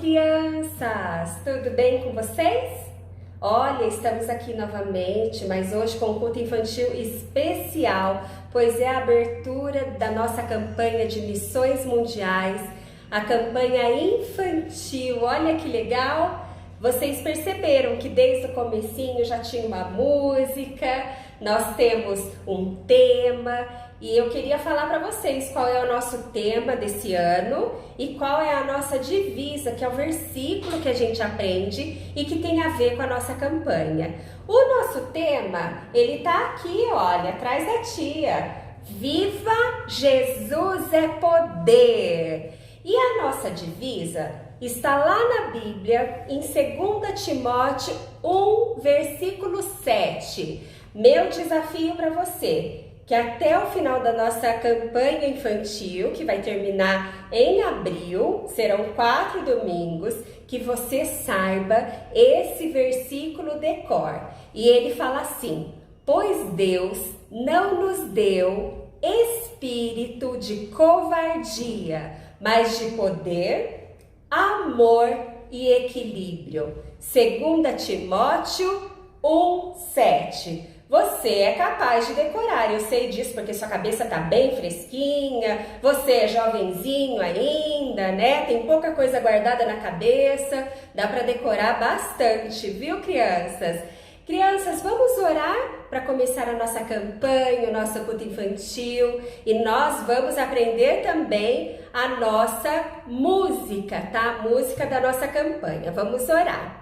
crianças! Tudo bem com vocês? Olha, estamos aqui novamente, mas hoje com um culto infantil especial, pois é a abertura da nossa campanha de missões mundiais, a campanha infantil. Olha que legal! Vocês perceberam que desde o comecinho já tinha uma música, nós temos um tema e eu queria falar para vocês qual é o nosso tema desse ano e qual é a nossa divisa, que é o versículo que a gente aprende e que tem a ver com a nossa campanha. O nosso tema, ele tá aqui, olha, atrás da tia. Viva Jesus é poder! E a nossa divisa está lá na Bíblia, em 2 Timóteo 1, versículo 7. Meu desafio para você, que até o final da nossa campanha infantil, que vai terminar em abril, serão 4 domingos, que você saiba esse versículo de cor. E ele fala assim: pois Deus não nos deu espírito de covardia, mas de poder, amor e equilíbrio. 2 Timóteo 1:7. Você é capaz de decorar, eu sei disso porque sua cabeça tá bem fresquinha, você é jovenzinho ainda, né? Tem pouca coisa guardada na cabeça, dá para decorar bastante, viu, crianças? Crianças, vamos orar para começar a nossa campanha, o nosso culto infantil, e nós vamos aprender também a nossa música, tá? A música da nossa campanha. Vamos orar.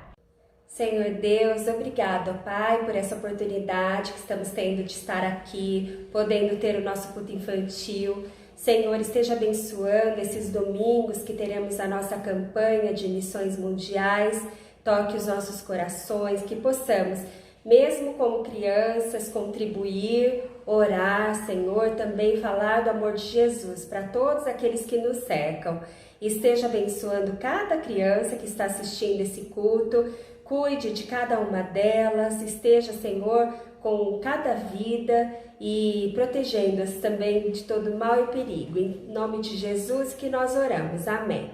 Senhor Deus, obrigado, Pai, por essa oportunidade que estamos tendo de estar aqui, podendo ter o nosso culto infantil. Senhor, esteja abençoando esses domingos que teremos a nossa campanha de missões mundiais. Toque os nossos corações, que possamos, mesmo como crianças, contribuir, orar, Senhor, também falar do amor de Jesus para todos aqueles que nos cercam. Esteja abençoando cada criança que está assistindo esse culto, cuide de cada uma delas, esteja, Senhor, com cada vida e protegendo-as também de todo mal e perigo. Em nome de Jesus que nós oramos. Amém.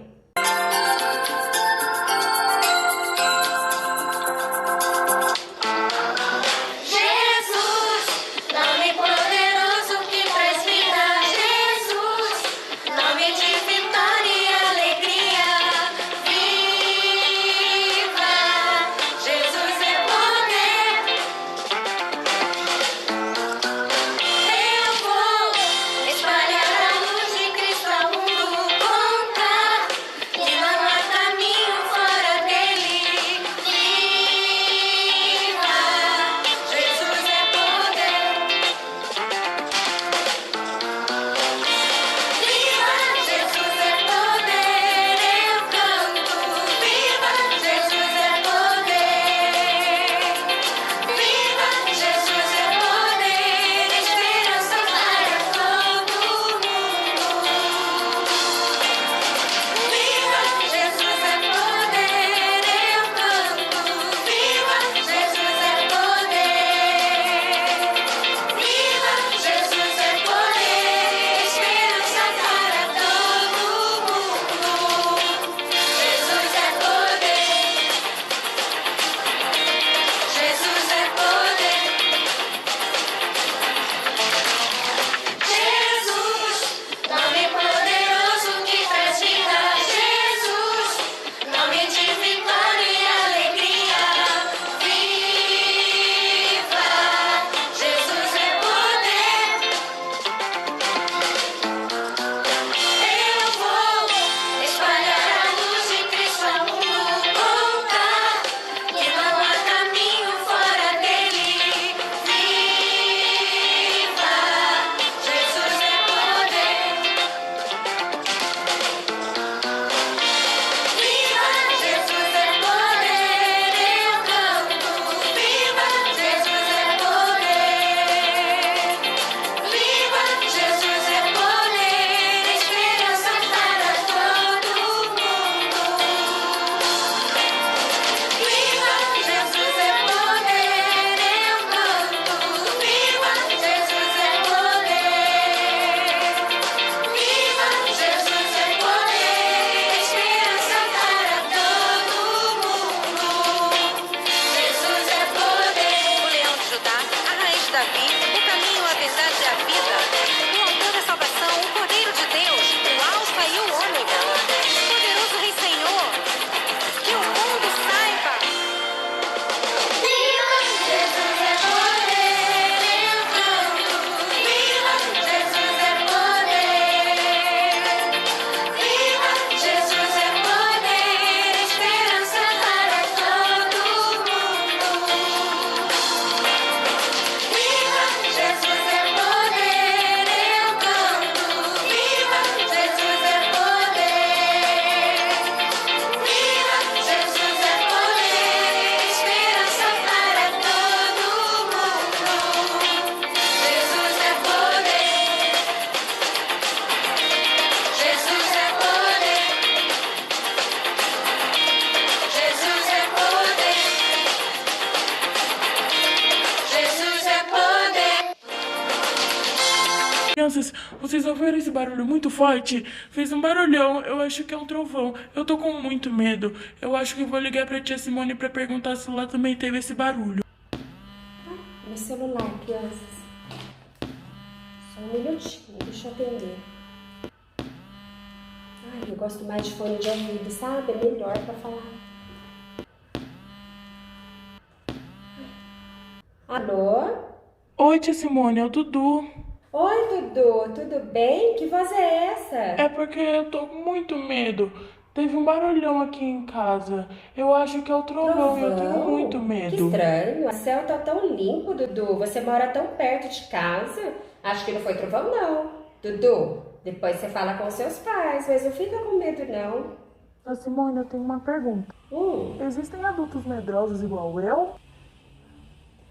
Espalhar a luz de Cristo ao mundo, contar que não há caminho. Crianças, vocês ouviram esse barulho muito forte? Fez um barulhão, eu acho que é um trovão. Eu tô com muito medo. Eu acho que vou ligar pra tia Simone pra perguntar se lá também teve esse barulho. Meu celular, crianças. Só um minutinho, deixa eu atender. Ai, eu gosto mais de fone de ouvido, sabe? É melhor pra falar. Alô? Oi, tia Simone, é o Dudu. Oi, Dudu, tudo bem? Que voz é essa? É porque eu tô com muito medo. Teve um barulhão aqui em casa. Eu acho que é o trovão e eu tenho muito Que medo. estranho, o céu tá tão limpo, Dudu. Você mora tão perto de casa. Acho que não foi trovão, não. Dudu, depois você fala com seus pais, mas não fica com medo, não. Tia Simone, eu tenho uma pergunta. Existem adultos medrosos igual eu?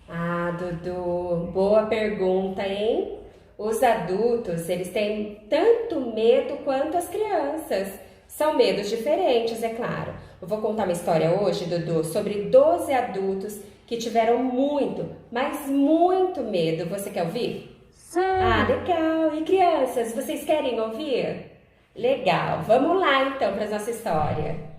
Ah, Dudu, boa pergunta, hein? Os adultos, eles têm tanto medo quanto as crianças. São medos diferentes, é claro. Eu vou contar uma história hoje, Dudu, sobre 12 adultos que tiveram muito, mas muito medo. Você quer ouvir? Sim. Ah, legal. E crianças, vocês querem ouvir? Legal. Vamos lá então para a nossa história.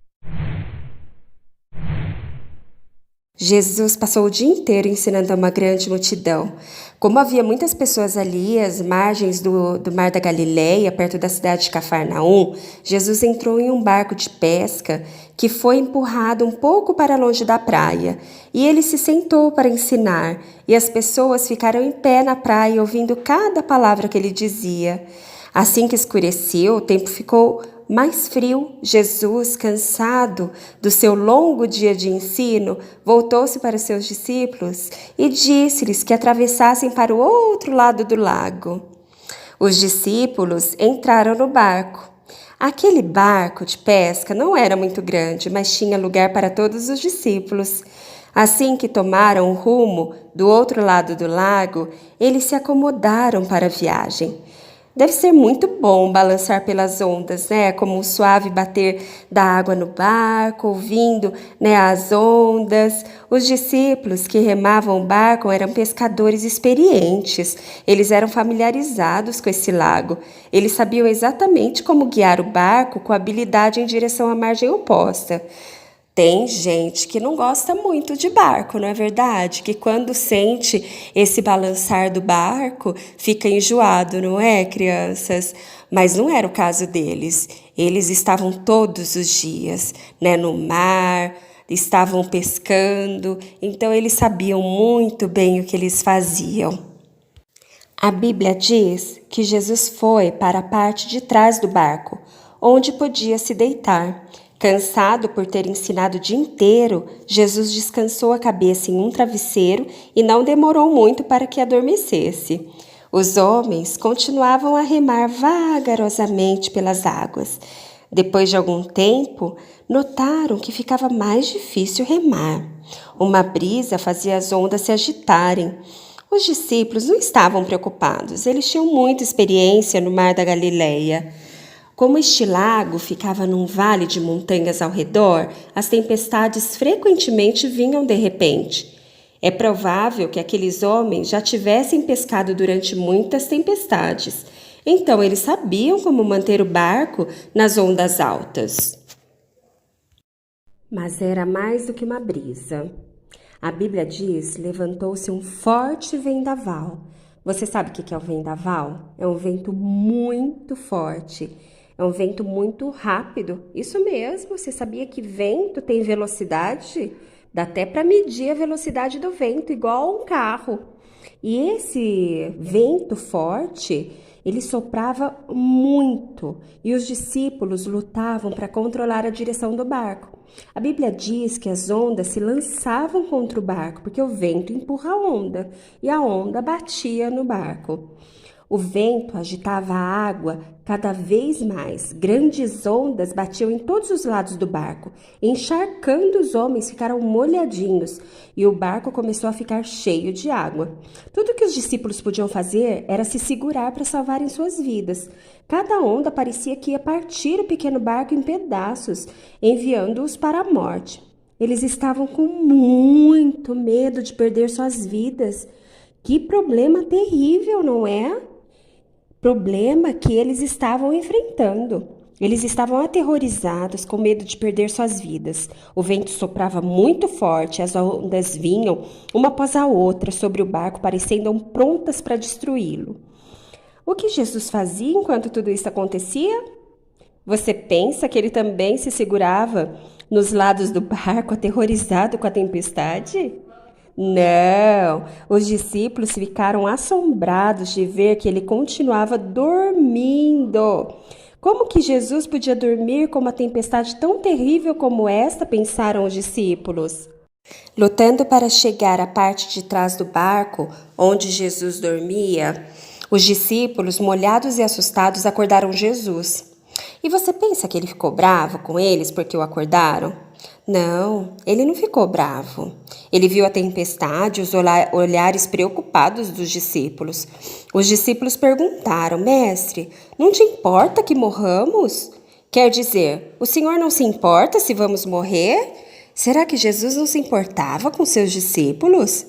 Jesus passou o dia inteiro ensinando a uma grande multidão. Como havia muitas pessoas ali, às margens do Mar da Galileia, perto da cidade de Cafarnaum, Jesus entrou em um barco de pesca que foi empurrado um pouco para longe da praia. E ele se sentou para ensinar, e as pessoas ficaram em pé na praia ouvindo cada palavra que ele dizia. Assim que escureceu, o tempo ficou mais frio. Jesus, cansado do seu longo dia de ensino, voltou-se para os seus discípulos e disse-lhes que atravessassem para o outro lado do lago. Os discípulos entraram no barco. Aquele barco de pesca não era muito grande, mas tinha lugar para todos os discípulos. Assim que tomaram o rumo do outro lado do lago, eles se acomodaram para a viagem. Deve ser muito bom balançar pelas ondas, né? Como o suave bater da água no barco, ouvindo, né, as ondas. Os discípulos que remavam o barco eram pescadores experientes. Eles eram familiarizados com esse lago. Eles sabiam exatamente como guiar o barco com habilidade em direção à margem oposta. Tem gente que não gosta muito de barco, não é verdade? Que quando sente esse balançar do barco, fica enjoado, não é, crianças? Mas não era o caso deles. Eles estavam todos os dias, né, no mar, estavam pescando, então eles sabiam muito bem o que eles faziam. A Bíblia diz que Jesus foi para a parte de trás do barco, onde podia se deitar. Cansado por ter ensinado o dia inteiro, Jesus descansou a cabeça em um travesseiro e não demorou muito para que adormecesse. Os homens continuavam a remar vagarosamente pelas águas. Depois de algum tempo, notaram que ficava mais difícil remar. Uma brisa fazia as ondas se agitarem. Os discípulos não estavam preocupados, eles tinham muita experiência no Mar da Galileia. Como este lago ficava num vale de montanhas ao redor, as tempestades frequentemente vinham de repente. É provável que aqueles homens já tivessem pescado durante muitas tempestades, então eles sabiam como manter o barco nas ondas altas. Mas era mais do que uma brisa. A Bíblia diz: levantou-se um forte vendaval. Você sabe o que é o vendaval? É um vento muito forte. É um vento muito rápido. Isso mesmo, você sabia que vento tem velocidade? Dá até para medir a velocidade do vento, igual um carro. E esse vento forte, ele soprava muito. E os discípulos lutavam para controlar a direção do barco. A Bíblia diz que as ondas se lançavam contra o barco, porque o vento empurra a onda, e a onda batia no barco. O vento agitava a água cada vez mais. Grandes ondas batiam em todos os lados do barco, encharcando os homens, ficaram molhadinhos e o barco começou a ficar cheio de água. Tudo que os discípulos podiam fazer era se segurar para salvarem suas vidas. Cada onda parecia que ia partir o pequeno barco em pedaços, enviando-os para a morte. Eles estavam com muito medo de perder suas vidas. Que problema terrível, não é? problema que eles estavam enfrentando. Eles estavam aterrorizados, com medo de perder suas vidas. O vento soprava muito forte, as ondas vinham uma após a outra sobre o barco, parecendo prontas para destruí-lo. O que Jesus fazia enquanto tudo isso acontecia? Você pensa que ele também se segurava nos lados do barco, aterrorizado com a tempestade? Não, os discípulos ficaram assombrados de ver que ele continuava dormindo. Como que Jesus podia dormir com uma tempestade tão terrível como esta, pensaram os discípulos. Lutando para chegar à parte de trás do barco, onde Jesus dormia, os discípulos, molhados e assustados, acordaram Jesus. E você pensa que ele ficou bravo com eles porque o acordaram? Não, ele não ficou bravo. Ele viu a tempestade, os olhares preocupados dos discípulos. Os discípulos perguntaram: Mestre, não te importa que morramos? Quer dizer, o Senhor não se importa se vamos morrer? Será que Jesus não se importava com seus discípulos?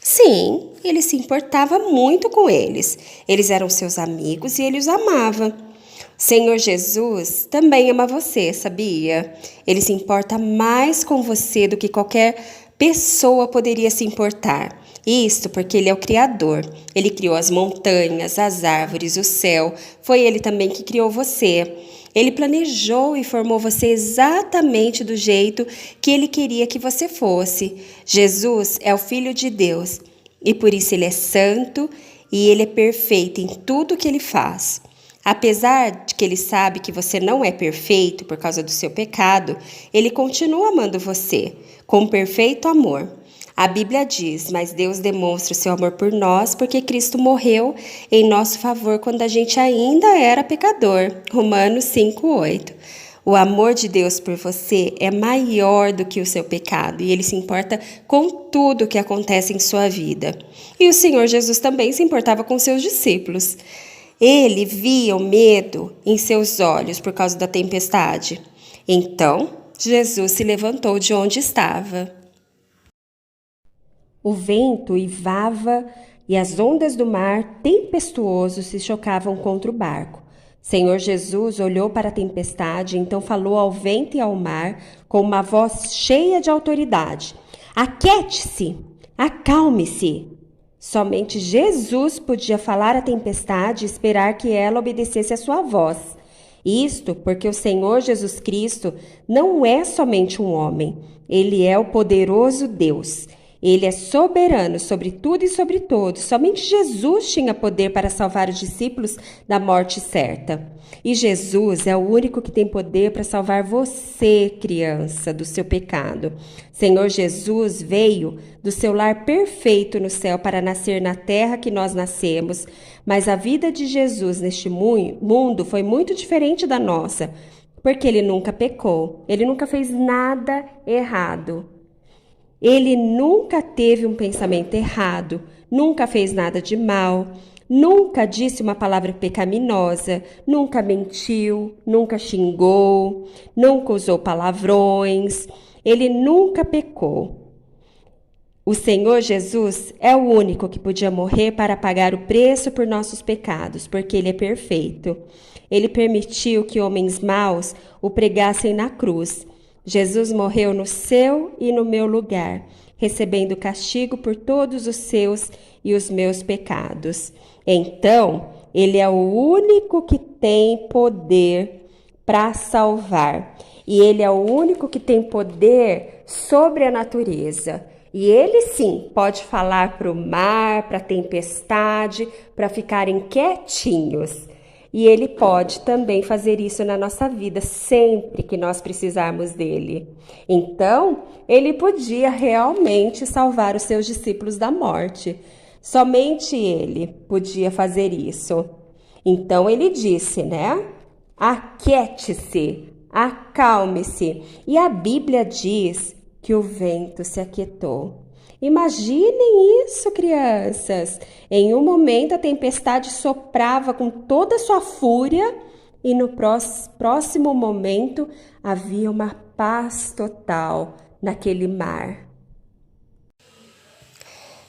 Sim, ele se importava muito com eles. Eles eram seus amigos e ele os amava. Senhor Jesus também ama você, sabia? Ele se importa mais com você do que qualquer pessoa poderia se importar. Isto porque ele é o Criador. Ele criou as montanhas, as árvores, o céu. Foi ele também que criou você. Ele planejou e formou você exatamente do jeito que ele queria que você fosse. Jesus é o Filho de Deus e por isso ele é santo e ele é perfeito em tudo que ele faz. Apesar de que ele sabe que você não é perfeito por causa do seu pecado, ele continua amando você com perfeito amor. A Bíblia diz: mas Deus demonstra o seu amor por nós porque Cristo morreu em nosso favor quando a gente ainda era pecador. Romanos 5:8. O amor de Deus por você é maior do que o seu pecado e ele se importa com tudo o que acontece em sua vida. E o Senhor Jesus também se importava com seus discípulos. Ele via o medo em seus olhos por causa da tempestade. Então, Jesus se levantou de onde estava. O vento uivava e as ondas do mar tempestuoso se chocavam contra o barco. Senhor Jesus olhou para a tempestade, então falou ao vento e ao mar com uma voz cheia de autoridade: Aquiete-se, acalme-se. Somente Jesus podia falar à tempestade e esperar que ela obedecesse à sua voz. Isto porque o Senhor Jesus Cristo não é somente um homem, ele é o poderoso Deus. Ele é soberano sobre tudo e sobre todos. Somente Jesus tinha poder para salvar os discípulos da morte certa. E Jesus é o único que tem poder para salvar você, criança, do seu pecado. Senhor Jesus veio do seu lar perfeito no céu para nascer na terra que nós nascemos. Mas a vida de Jesus neste mundo foi muito diferente da nossa, porque ele nunca pecou, ele nunca fez nada errado. Ele nunca teve um pensamento errado, nunca fez nada de mal, nunca disse uma palavra pecaminosa, nunca mentiu, nunca xingou, nunca usou palavrões. Ele nunca pecou. O Senhor Jesus é o único que podia morrer para pagar o preço por nossos pecados, porque ele é perfeito. Ele permitiu que homens maus o pregassem na cruz. Jesus morreu no seu e no meu lugar, recebendo castigo por todos os seus e os meus pecados. Então, ele é o único que tem poder para salvar. E ele é o único que tem poder sobre a natureza. E ele sim pode falar para o mar, para a tempestade, para ficarem quietinhos. E ele pode também fazer isso na nossa vida, sempre que nós precisarmos dele. Então, ele podia realmente salvar os seus discípulos da morte. Somente ele podia fazer isso. Então, ele disse, né? Aquiete-se, acalme-se. E a Bíblia diz que o vento se aquietou. Imaginem isso, crianças! Em um momento a tempestade soprava com toda a sua fúria e no próximo momento havia uma paz total naquele mar.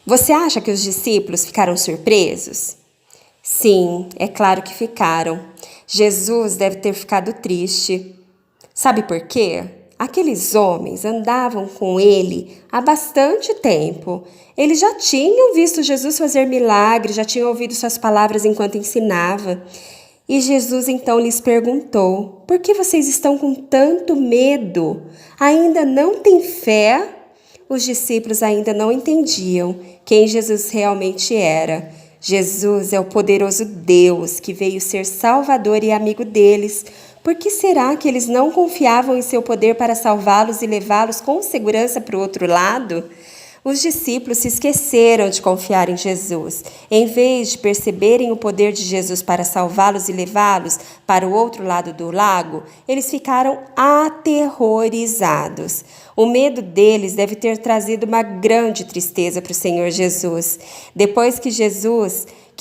Você acha que os discípulos ficaram surpresos? Sim, é claro que ficaram. Jesus deve ter ficado triste. Sabe por quê? Aqueles homens andavam com ele há bastante tempo. Eles já tinham visto Jesus fazer milagres, já tinham ouvido suas palavras enquanto ensinava. E Jesus então lhes perguntou: por que vocês estão com tanto medo? Ainda não têm fé? Os discípulos ainda não entendiam quem Jesus realmente era. Jesus é o poderoso Deus que veio ser Salvador e amigo deles. Por que será que eles não confiavam em seu poder para salvá-los e levá-los com segurança para o outro lado? Os discípulos se esqueceram de confiar em Jesus. Em vez de perceberem o poder de Jesus para salvá-los e levá-los para o outro lado do lago, eles ficaram aterrorizados. O medo deles deve ter trazido uma grande tristeza para o Senhor Jesus. Depois que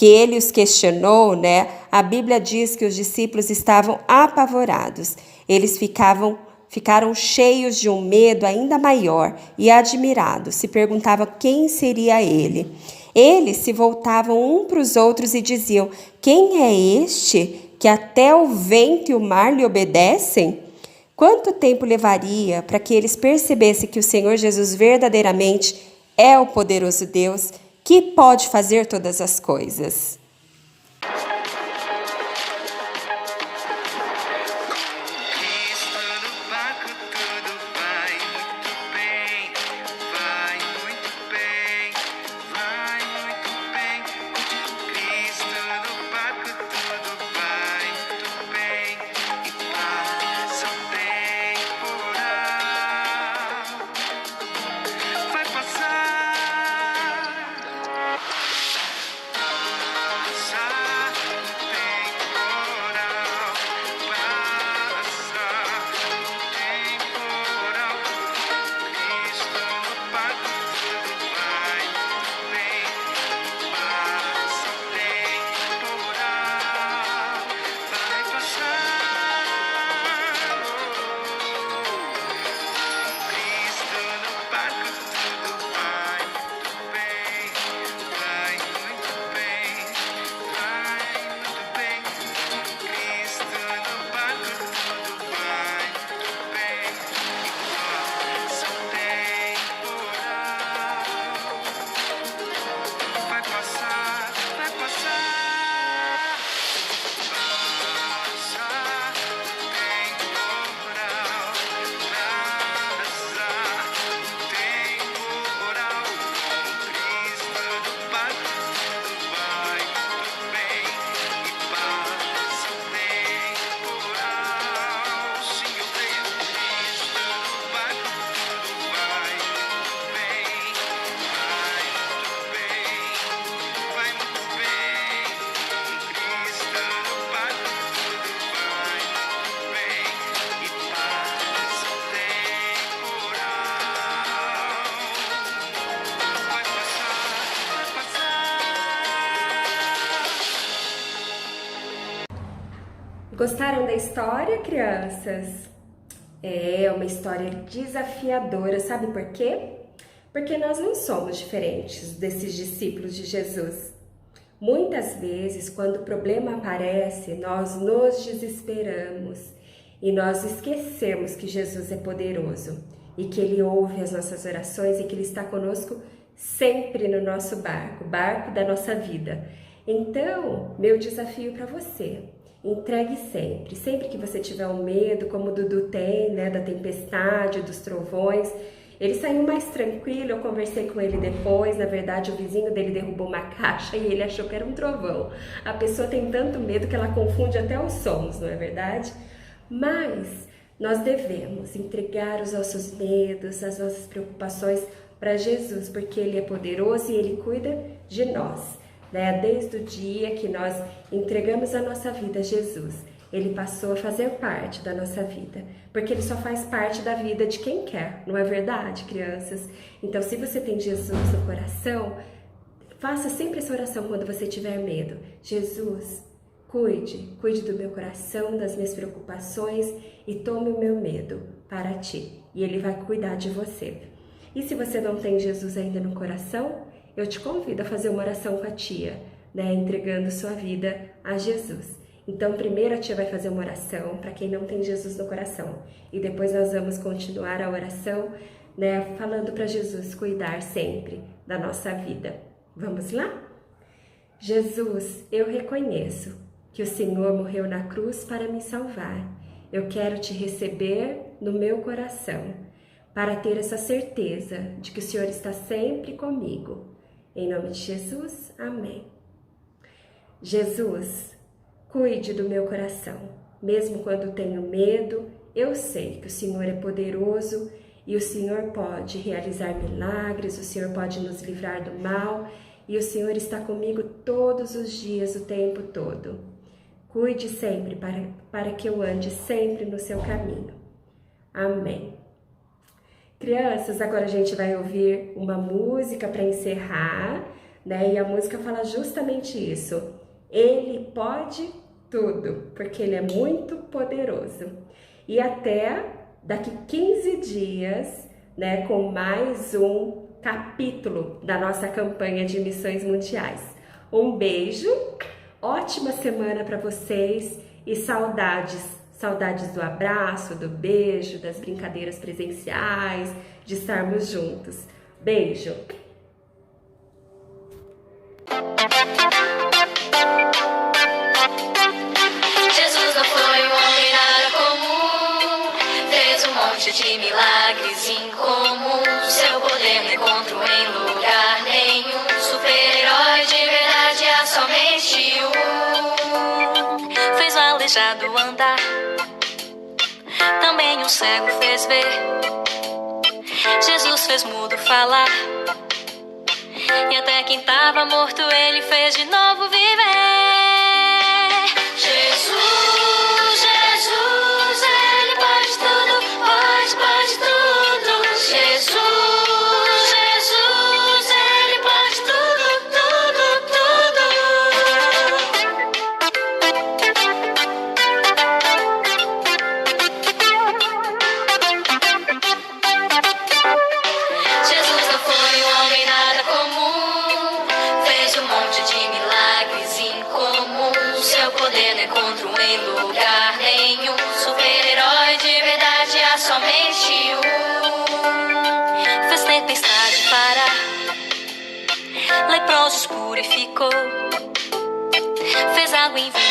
ele os questionou, a Bíblia diz que os discípulos estavam apavorados. Eles ficaram cheios de um medo ainda maior e admirados, se perguntavam quem seria ele. Eles se voltavam um para os outros e diziam: quem é este que até o vento e o mar lhe obedecem? Quanto tempo levaria para que eles percebessem que o Senhor Jesus verdadeiramente é o poderoso Deus que pode fazer todas as coisas? Gostaram da história, crianças? É uma história desafiadora, sabe por quê? Porque nós não somos diferentes desses discípulos de Jesus. Muitas vezes, quando o problema aparece, nós nos desesperamos e nós esquecemos que Jesus é poderoso e que Ele ouve as nossas orações e que Ele está conosco sempre no nosso barco, barco da nossa vida. Então, meu desafio para você: entregue sempre. Sempre que você tiver um medo, como o Dudu tem, da tempestade, dos trovões. Ele saiu mais tranquilo, eu conversei com ele depois. Na verdade, o vizinho dele derrubou uma caixa e ele achou que era um trovão. A pessoa tem tanto medo que ela confunde até os sons, não é verdade? Mas nós devemos entregar os nossos medos, as nossas preocupações para Jesus, porque Ele é poderoso e Ele cuida de nós. Desde o dia que nós entregamos a nossa vida a Jesus, Ele passou a fazer parte da nossa vida, porque Ele só faz parte da vida de quem quer, não é verdade, crianças? Então, se você tem Jesus no coração, faça sempre essa oração quando você tiver medo. Jesus, cuide do meu coração, das minhas preocupações e tome o meu medo para Ti, e Ele vai cuidar de você. E se você não tem Jesus ainda no coração, eu te convido a fazer uma oração com a tia. né, entregando sua vida a Jesus. Então, primeiro a tia vai fazer uma oração para quem não tem Jesus no coração. E depois nós vamos continuar a oração, né, falando para Jesus cuidar sempre da nossa vida. Vamos lá? Jesus, eu reconheço que o Senhor morreu na cruz para me salvar. Eu quero te receber no meu coração, para ter essa certeza de que o Senhor está sempre comigo. Em nome de Jesus, amém. Jesus, cuide do meu coração. Mesmo quando tenho medo, eu sei que o Senhor é poderoso e o Senhor pode realizar milagres, o Senhor pode nos livrar do mal e o Senhor está comigo todos os dias, o tempo todo. Cuide sempre para que eu ande sempre no seu caminho. Amém. Crianças, agora a gente vai ouvir uma música para encerrar, né? E a música fala justamente isso. Ele pode tudo, porque Ele é muito poderoso. E até daqui 15 dias, né, com mais um capítulo da nossa campanha de missões mundiais. Um beijo, ótima semana para vocês e saudades do abraço, do beijo, das brincadeiras presenciais, de estarmos juntos. Beijo! Jesus não foi um homem nada comum, fez um monte de milagres incomuns. Seu poder não encontro em lugar nenhum. Super-herói de verdade há somente um. Fez o aleijado andar, também um cego fez ver. Jesus fez mudo falar, e até quem tava morto Ele fez de novo viver. Jesus, Jesus, Ele pode tudo, pode tudo. Jesus, Jesus, Ele pode tudo, tudo. Jesus não foi um homem nada comum, fez um monte de milagres incomuns. Seu poder não encontro em lugar nenhum. Super-herói de verdade há somente um. Fez tempestade parar, leprosos purificou, fez água em vinho